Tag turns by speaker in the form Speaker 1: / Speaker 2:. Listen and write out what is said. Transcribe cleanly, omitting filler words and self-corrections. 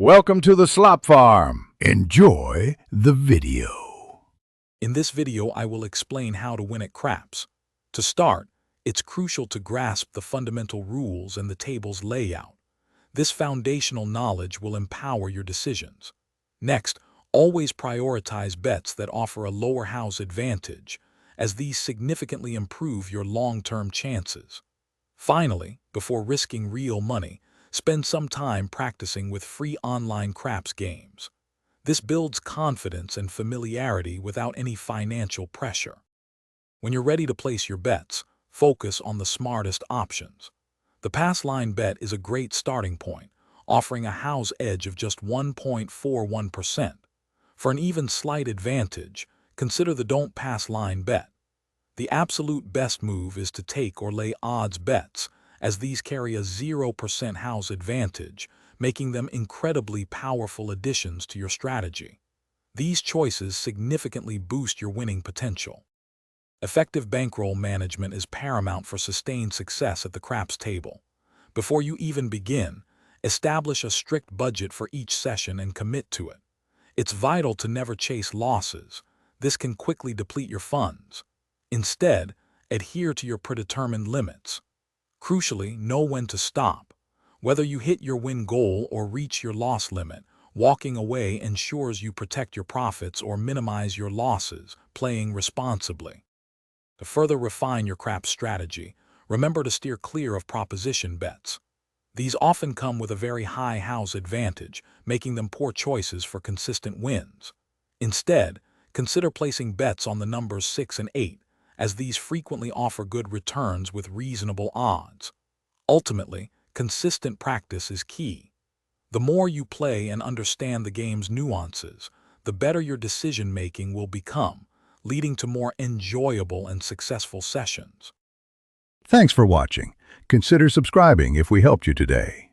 Speaker 1: Welcome to the Slop Farm. Enjoy the video.
Speaker 2: In this video, I will explain how to win at craps. To start, it's crucial to grasp the fundamental rules and the table's layout. This foundational knowledge will empower your decisions. Next, always prioritize bets that offer a lower house advantage, as these significantly improve your long-term chances. Finally, before risking real money, spend some time practicing with free online craps games. This builds confidence and familiarity without any financial pressure. When you're ready to place your bets, focus on the smartest options. The pass line bet is a great starting point, offering a house edge of just 1.41%. For an even slight advantage, consider the don't pass line bet. The absolute best move is to take or lay odds bets, as these carry a 0% house advantage, making them incredibly powerful additions to your strategy. These choices significantly boost your winning potential. Effective bankroll management is paramount for sustained success at the craps table. Before you even begin, establish a strict budget for each session and commit to it. It's vital to never chase losses. This can quickly deplete your funds. Instead, adhere to your predetermined limits. Crucially, know when to stop. Whether you hit your win goal or reach your loss limit, walking away ensures you protect your profits or minimize your losses, playing responsibly. To further refine your craps strategy, remember to steer clear of proposition bets. These often come with a very high house advantage, making them poor choices for consistent wins. Instead, consider placing bets on the numbers 6 and 8, as these frequently offer good returns with reasonable odds. Ultimately, consistent practice is key. The more you play and understand the game's nuances, the better your decision-making will become, leading to more enjoyable and successful sessions.
Speaker 1: Thanks for watching. Consider subscribing if we helped you today.